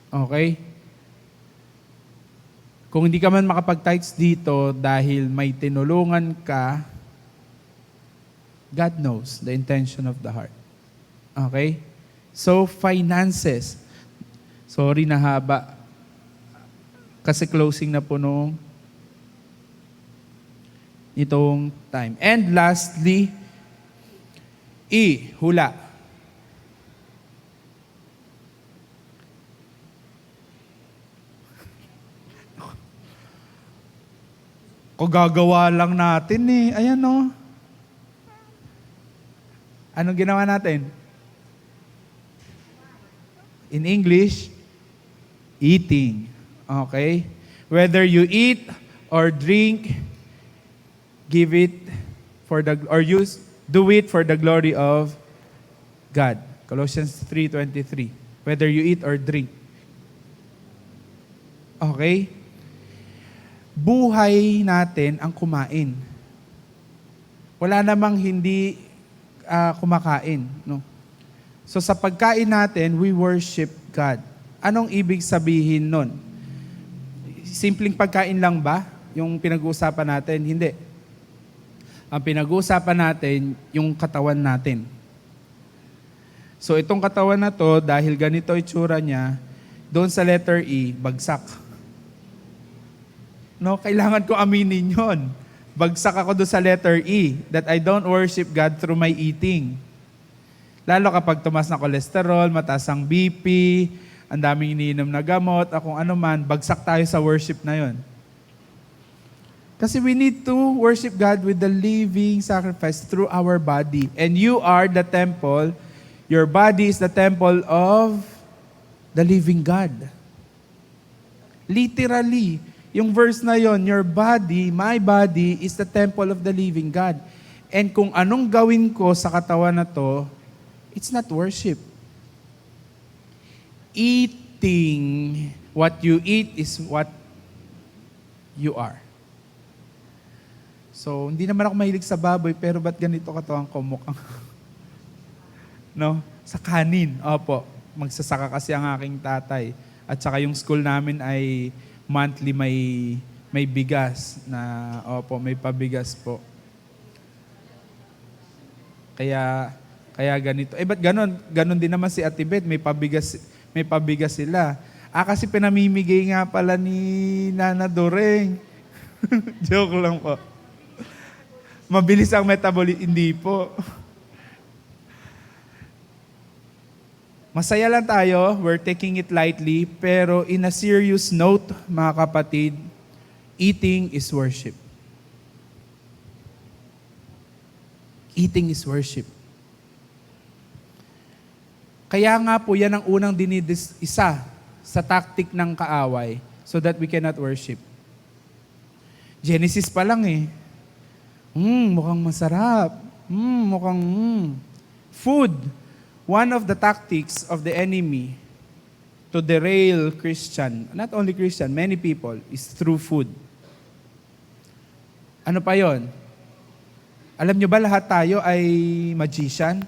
S1: Okay? Kung hindi ka man makapag-tithes dito dahil may tinulungan ka, God knows the intention of the heart. Okay? So, finances. Sorry na haba. Kasi closing na po nung itong time. And lastly, hula. Kung gagawa lang natin eh. Ayan o. Anong ginawa natin? In English, eating. Okay? Whether you eat or drink, give it for the or use do it for the glory of God. Colossians 3:23. Whether you eat or drink. Okay? Buhay natin ang kumain. Wala namang hindi kumakain, no? So sa pagkain natin, we worship God. Anong ibig sabihin nun? Simpleng pagkain lang ba yung pinag-uusapan natin? Hindi. Ang pinag-uusapan natin, yung katawan natin. So itong katawan na to, dahil ganito itsura niya, doon sa letter E, bagsak. No, kailangan ko aminin yon. Bagsak ako doon sa letter E, that I don't worship God through my eating. Lalo kapag tumas na kolesterol, mataas ang BP, ang daming iniinom na gamot, o kung ano man, bagsak tayo sa worship na yon. Kasi we need to worship God with the living sacrifice through our body. And you are the temple, your body is the temple of the living God. Literally, yung verse na yon, your body, my body, is the temple of the living God. And kung anong gawin ko sa katawan na to, it's not worship. Eating what you eat is what you are. So, hindi naman ako mahilig sa baboy, pero ba't ganito katawan ko mukhang? No? Sa kanin. Opo. Magsasaka kasi ang aking tatay. At saka yung school namin ay monthly may bigas na, opo, may pabigas po. Kaya ganito. Ba't ganon? Ganon din naman si Ate Beth, may pabigas sila. Kasi pinamimigay nga pala ni Nana Doreng. Joke lang po. Mabilis ang metabolism, hindi po. Masaya lang tayo, we're taking it lightly, pero in a serious note, mga kapatid, eating is worship. Eating is worship. Kaya nga po, yan ang unang isa sa tactic ng kaaway so that we cannot worship. Genesis pa lang eh. Mukhang masarap. Food. One of the tactics of the enemy to derail Christian, not only Christian, many people, is through food. Ano pa yon? Alam nyo ba lahat tayo ay magician?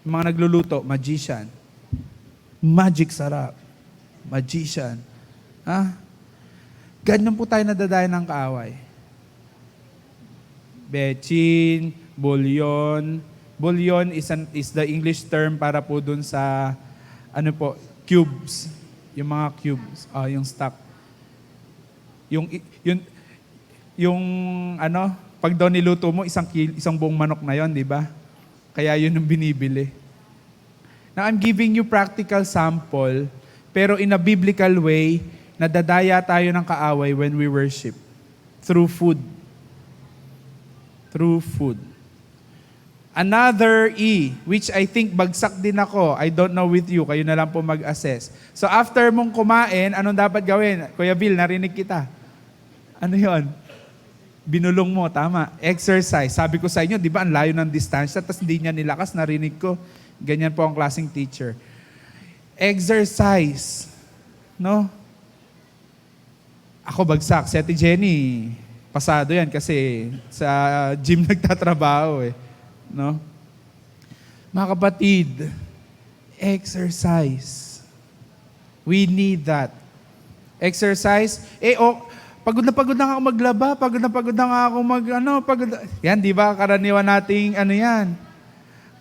S1: Yung mga nagluluto, magician. Magic sarap. Magician. Ganyan po tayo nadadayan ng kaaway. Bechin, bulyon. Bulyon is the English term para po dun sa, cubes. Yung mga cubes, yung stock. Pag daw niluto mo, isang buong manok na yon, di ba? Kaya yun ang binibili. Now, I'm giving you practical sample, pero in a biblical way, nadadaya tayo ng kaaway when we worship. Through food. Through food. Another E, which I think bagsak din ako. I don't know with you. Kayo na lang po mag-assess. So after mong kumain, anong dapat gawin? Kuya Bill, narinig kita. Ano yon? Binulong mo, tama. Exercise. Sabi ko sa inyo, di ba, ang layo ng distansya, tapos hindi niya nilakas, narinig ko. Ganyan po ang klaseng teacher. Exercise. No? Ako bagsak. Si Ate Jenny, pasado yan kasi sa gym nagtatrabaho eh. No? Mga kapatid, exercise. We need that. Exercise. Pagod na nga ako maglaba, pagod na nga ako Yan, di ba? Karaniwan nating, yan.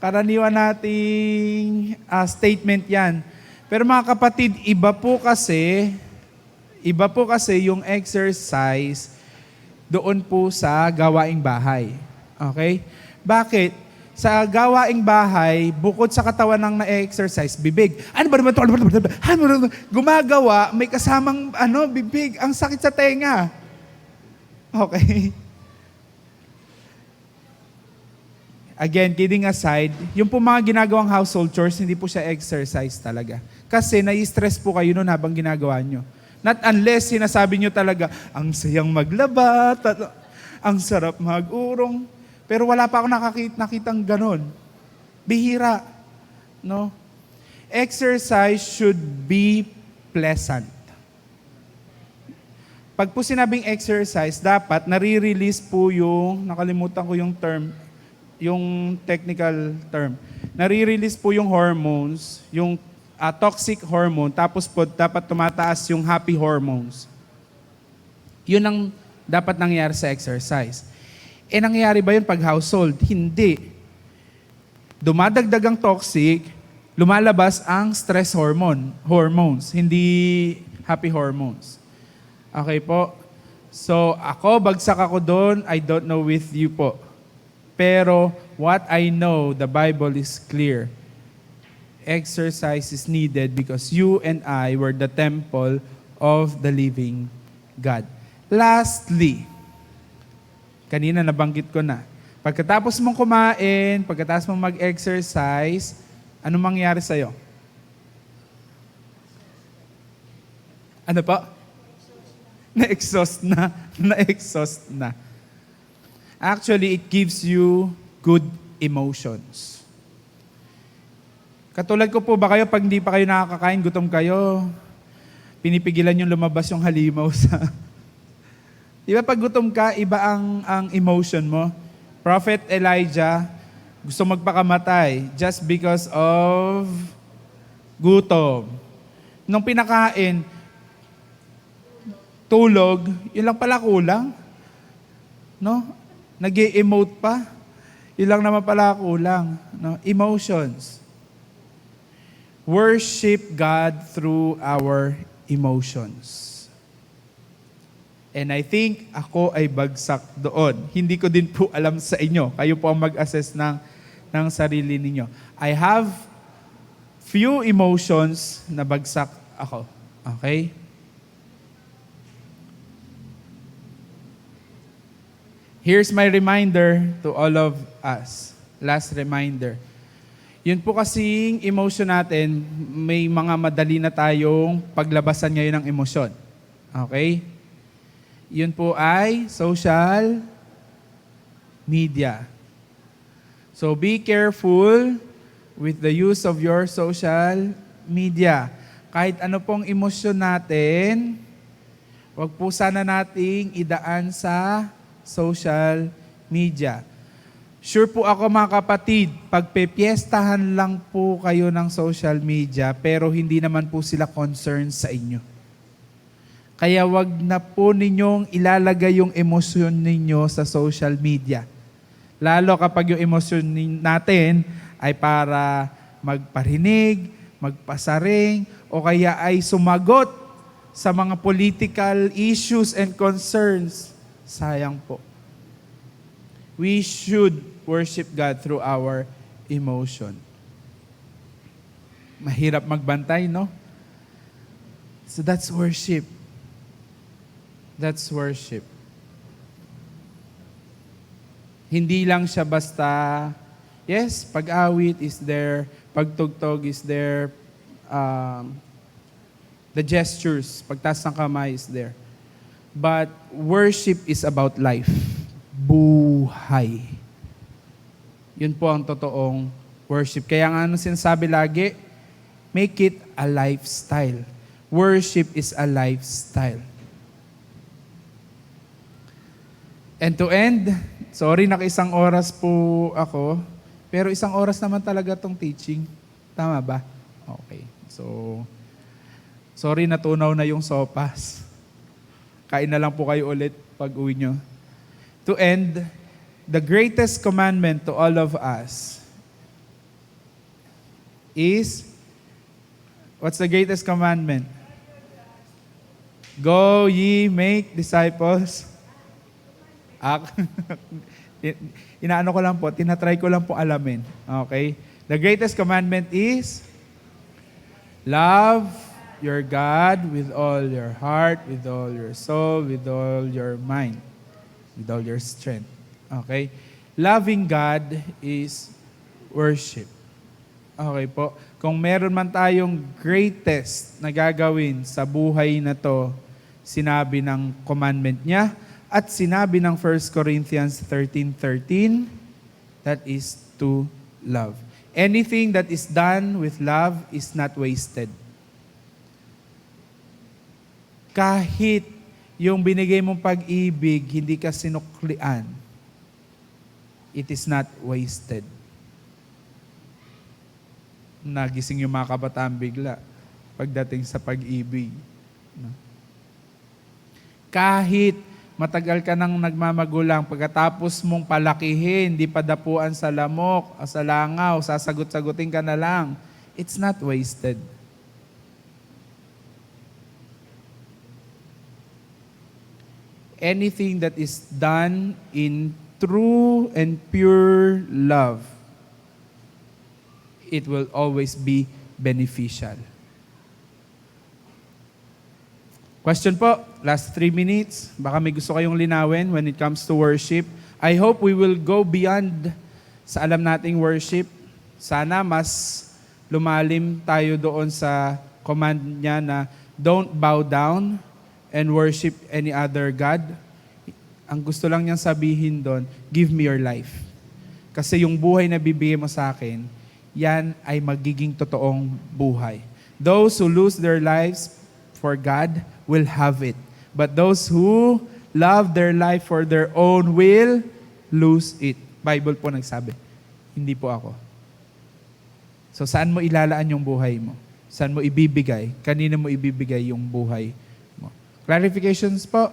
S1: Karaniwan nating statement yan. Pero mga kapatid, iba po kasi yung exercise doon po sa gawaing bahay. Okay? Bakit? Sa gawaing bahay, bukod sa katawan ng na-exercise, bibig. Ano ba naman ito? Gumagawa, may kasamang bibig. Ang sakit sa tenga. Okay? Again, kidding aside, yung po mga ginagawang household chores, hindi po siya exercise talaga. Kasi nai-stress po kayo noon habang ginagawa nyo. Not unless sinasabi nyo talaga, ang sayang maglaba, ang sarap mag-urong. Pero wala pa ako nakitang ganon. Bihira. No? Exercise should be pleasant. Pag po sinabing exercise, dapat nare-release po nakalimutan ko yung term, yung technical term. Nare-release po yung hormones, yung toxic hormone, tapos po dapat tumataas yung happy hormones. Yun ang dapat nangyari sa exercise. Nangyayari ba yun pag household? Hindi. Dumadagdag ang toxic, lumalabas ang stress hormones, hindi happy hormones. Okay po? So, bagsak ako doon, I don't know with you po. Pero, what I know, the Bible is clear. Exercise is needed because you and I were the temple of the living God. Lastly, kanina nabanggit ko na. Pagkatapos mong kumain, pagkatapos mong mag-exercise, ano mangyayari sa'yo? Ano pa? Na-exhaust na. Actually, it gives you good emotions. Katulad ko po ba kayo, pag hindi pa kayo nakakakain, gutom kayo, pinipigilan yung lumabas yung halimaw sa... Di ba pag gutom ka, iba ang emotion mo? Prophet Elijah, gusto magpakamatay just because of gutom. Nung pinakain, tulog, yun lang pala kulang. No? Nag-e-emote pa. Yun lang naman pala kulang. No? Emotions. Worship God through our emotions. And I think ako ay bagsak doon. Hindi ko din po alam sa inyo. Kayo po ang mag-assess ng sarili ninyo. I have few emotions na bagsak ako. Okay? Here's my reminder to all of us. Last reminder. Yun po kasing emotion natin, may mga madali na tayong paglabasan ngayon ng emosyon. Okay? Yun po ay social media. So be careful with the use of your social media. Kahit ano pong emosyon natin, wag po sana nating idaan sa social media. Sure po ako mga kapatid, pagpepiestahan lang po kayo ng social media, pero hindi naman po sila concerned sa inyo. Kaya wag na po ninyong ilalagay yung emosyon ninyo sa social media. Lalo kapag yung emosyon natin ay para magparinig, magpasaring, o kaya ay sumagot sa mga political issues and concerns. Sayang po. We should worship God through our emotion. Mahirap magbantay, no? So that's worship. That's worship. Hindi lang siya basta, yes, pag-awit is there, pagtugtog is there, the gestures, pagtaas ng kamay is there. But worship is about life. buhay. Yun po ang totoong worship. Kaya nga ano sinasabi lagi, make it a lifestyle. Worship is a lifestyle. And to end, sorry naka-1 oras po ako, pero 1 oras naman talaga tong teaching. Tama ba? Okay. So, sorry natunaw na yung sopas. Kain na lang po kayo ulit pag uwi nyo. To end, the greatest commandment to all of us is, what's the greatest commandment? Go ye make disciples. Inaano ko lang po, tinatry ko lang po alamin. Okay? The greatest commandment is, love your God with all your heart, with all your soul, with all your mind, with all your strength. Okay? Loving God is worship. Okay po. Kung meron man tayong greatest na gagawin sa buhay na to, sinabi ng commandment niya, at sinabi ng 1 Corinthians 13:13, that is to love. Anything that is done with love is not wasted. Kahit yung binigay mong pag-ibig, hindi ka sinuklian, it is not wasted. Nagising yung mga kabataan bigla pagdating sa pag-ibig. No? Kahit matagal ka nang nagmamagulang, pagkatapos mong palakihin, di padapuan sa lamok, o sa langaw, sasagot-sagutin ka na lang, it's not wasted. Anything that is done in true and pure love, it will always be beneficial. Question po, last 3 minutes. Baka may gusto kayong linawin when it comes to worship. I hope we will go beyond sa alam nating worship. Sana mas lumalim tayo doon sa command niya na don't bow down and worship any other God. Ang gusto lang niyang sabihin doon, give me your life. Kasi yung buhay na bibigay mo sa akin, yan ay magiging totoong buhay. Those who lose their lives for God will have it. But those who love their life for their own will lose it. Bible po nagsabi. Hindi po ako. So saan mo ilalaan yung buhay mo? Saan mo ibibigay? Kanino mo ibibigay yung buhay mo? Clarifications po.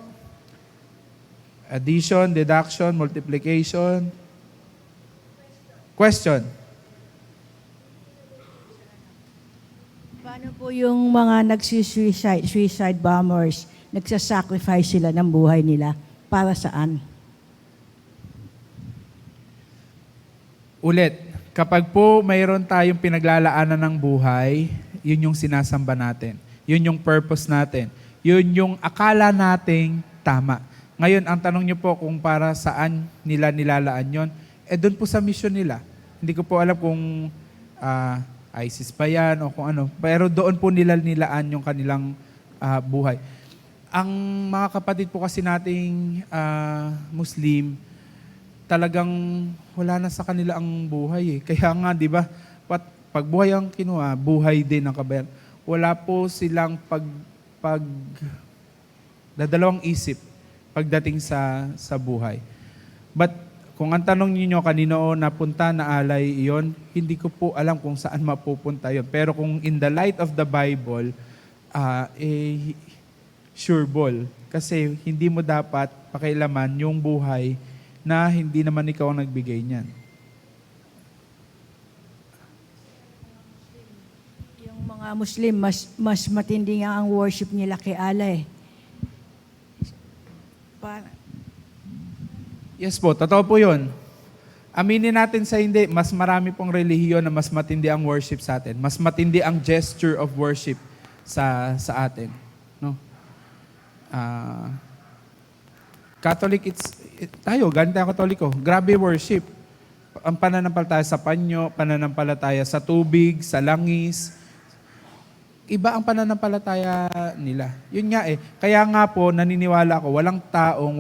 S1: Addition, deduction, multiplication. Question.
S2: Paano po yung mga suicide bombers, nagsasacrifice sila ng buhay nila? Para saan?
S1: Ulit, kapag po mayroon tayong pinaglalaanan ng buhay, yun yung sinasamba natin. Yun yung purpose natin. Yun yung akala nating tama. Ngayon, ang tanong nyo po kung para saan nila nilalaan yon, doon po sa mission nila. Hindi ko po alam kung ISIS pa yan o kung ano. Pero doon po nila nilaan yung kanilang buhay. Ang mga kapatid po kasi nating Muslim, talagang wala na sa kanila ang buhay eh. Kaya nga, di ba, pag buhay ang kinuha, buhay din ang kabayan. Wala po silang dadalawang isip pagdating sa buhay. But kung ang tanong niyo kanino napunta na alay iyon, hindi ko po alam kung saan mapupunta yon. Pero kung in the light of the Bible, sure ball. Kasi hindi mo dapat pakailaman yung buhay na hindi naman ikaw ang nagbigay niyan.
S2: Yung mga Muslim, mas matindi nga ang worship nila kay Allah eh.
S1: Yes po, totoo po yun. Aminin natin sa hindi, mas marami pong relihiyon na mas matindi ang worship sa atin. Mas matindi ang gesture of worship sa atin. No? Catholic, tayo, galing tayo Katoliko. Grabe worship. Ang pananampalataya sa panyo, pananampalataya sa tubig, sa langis. Iba ang pananampalataya nila. Yun nga eh. Kaya nga po, naniniwala ako, walang taong,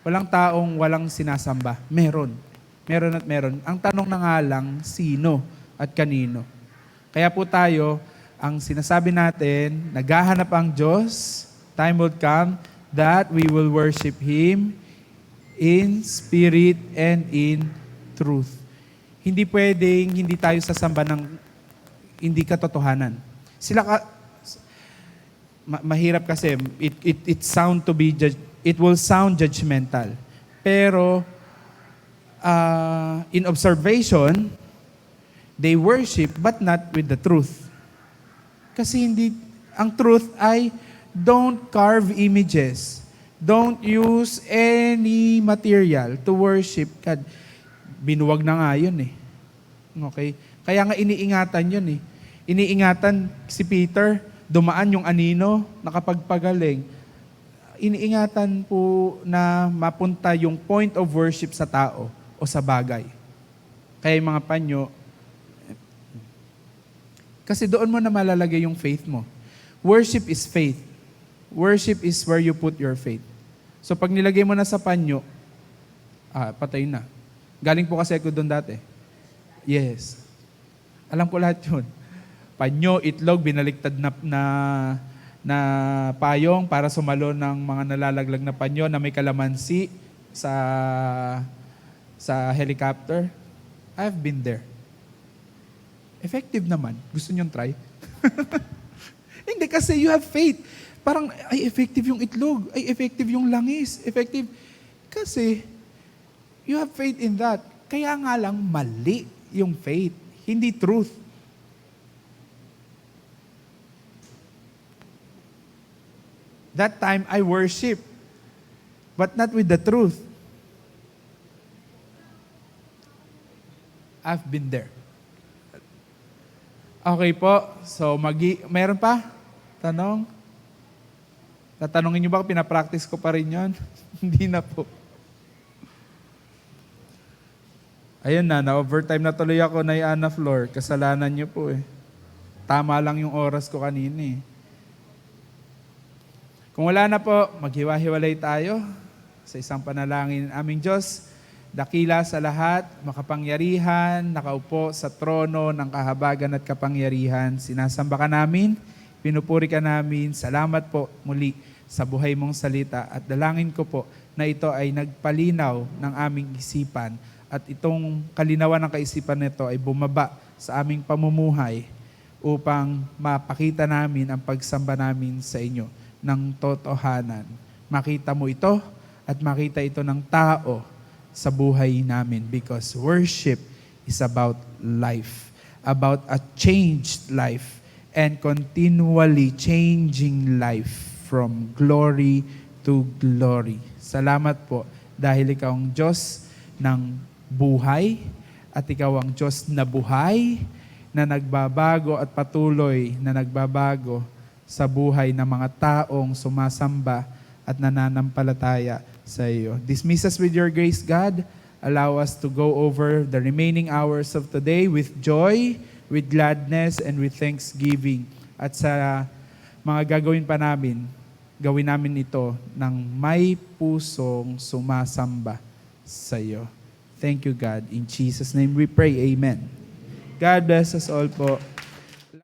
S1: Walang taong walang sinasamba. Meron. Meron at meron. Ang tanong na nga lang, sino at kanino? Kaya po tayo, ang sinasabi natin, naghahanap ang Diyos, time will come that we will worship Him in spirit and in truth. Hindi pwedeng hindi tayo sasamba ng hindi katotohanan. Mahirap kasi, it will sound judgmental. Pero, in observation, they worship but not with the truth. Kasi ang truth ay, don't carve images. Don't use any material to worship God. Binuwag na nga yun eh. Okay? Kaya nga iniingatan yun eh. Iniingatan si Peter, dumaan yung anino, nakapagpagaling. Iniingatan po na mapunta yung point of worship sa tao o sa bagay. Kaya yung mga panyo, kasi doon mo na malalagay yung faith mo. Worship is faith. Worship is where you put your faith. So pag nilagay mo na sa panyo, patay na. Galing po kasi ako doon dati. Yes. Alam ko lahat yun. Panyo, itlog, binaliktad na payong para sumalo ng mga nalalaglag na panyo na may kalamansi sa helicopter. I've been there. Effective naman. Gusto niyong try? Hindi kasi you have faith. Parang, ay, effective yung itlog. Ay, effective yung langis. Effective. Kasi, you have faith in that. Kaya nga lang, mali yung faith. Hindi truth. That time, I worship. But not with the truth. I've been there. Okay po. So, meron pa? Tanong? Tatanungin niyo ba kung pinapractice ko pa rin yun? Hindi na po. Ayun na-overtime na tuloy ako na Ana Flor. Kasalanan niyo po eh. Tama lang yung oras ko kanina eh. Kung wala na po, maghiwa-hiwalay tayo sa isang panalangin. Aming Diyos, dakila sa lahat, makapangyarihan, nakaupo sa trono ng kahabagan at kapangyarihan. Sinasamba ka namin, pinupuri ka namin. Salamat po muli sa buhay mong salita at dalangin ko po na ito ay nagpalinaw ng aming isipan at itong kalinawan ng kaisipan nito ay bumaba sa aming pamumuhay upang mapakita namin ang pagsamba namin sa inyo ng totohanan. Makita mo ito at makita ito ng tao sa buhay namin because worship is about life, about a changed life and continually changing life from glory to glory. Salamat po dahil ikaw ang Diyos ng buhay at ikaw ang Diyos na buhay na nagbabago at patuloy na nagbabago sa buhay ng mga taong sumasamba at nananampalataya sa iyo. Dismiss us with your grace, God. Allow us to go over the remaining hours of today with joy, with gladness, and with thanksgiving. At sa mga gagawin pa namin, gawin namin ito ng may pusong sumasamba sa iyo. Thank you, God. In Jesus' name we pray. Amen. God bless us all po.